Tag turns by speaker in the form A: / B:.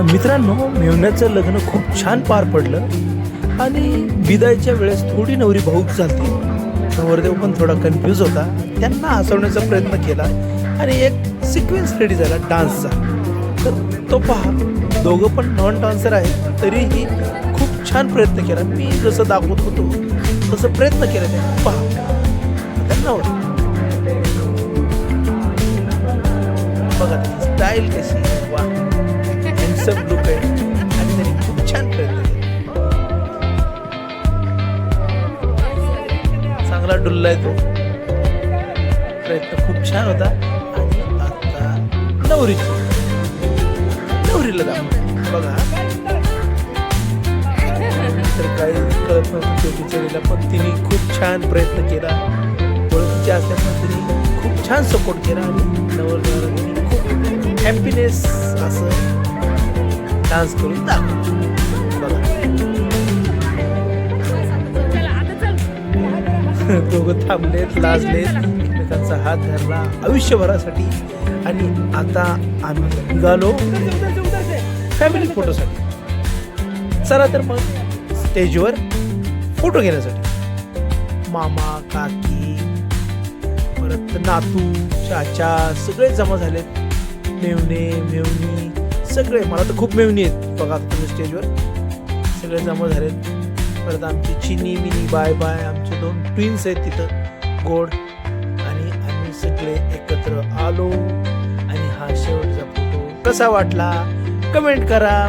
A: मित्रांनो, मेवण्याचं लग्न खूप छान पार पडलं आणि विदायच्या वेळेस थोडी नवरी भाऊक झाली. नवरदेव पण थोडा कन्फ्यूज होता. त्यांना हसवण्याचा प्रयत्न केला आणि एक सिक्वेन्स रेडी झाला डान्सचा. तर तो पहा, दोघं पण नॉन डान्सर आहेत तरीही खूप छान प्रयत्न केला. मी जसं दाखवत होतो तसं प्रयत्न केला त्यांनी. पहा त्यांना बघा त्याची स्टाईल कशी, वा हँडसम लुक आहे आणि त्यांनी खूप छान प्रयत्न केला. चांगला डुललाय तो. प्रयत्न खूप छान होता. आणि आता नवरीला दाखव बघा. तर काही कळत नव्हतं बिचारीला, पण तिने खूप छान प्रयत्न केला. ओळखीचे असल्यामुळे तिने खूप छान सपोर्ट केला आणि नवरदेवाला तिने खूप हॅपीनेस असं डान्स करून दाखवलं. दोघं थांबलेत, लाजलेत, एकमेकांचा हात धरला आयुष्यभरासाठी. आणि आता आम्ही निघालो फॅमिली फोटोसाठी. चला तर मग स्टेजवर फोटो घेण्यासाठी. मामा, काकी, परत नातू, चाचा सगळे जमा झालेत. मेवणी सगळे, मला तर खूप मेवणी आहेत बघा तुम्ही स्टेजवर सगळे जमा झालेत. परत आमची चिनी मिनी बाय आमचे 2 ट्विन्स आहेत तिथं गोड. आणि आम्ही सगळे एकत्र आलो. आणि हा शेवटचा फोटो कसा वाटला कमेंट करा.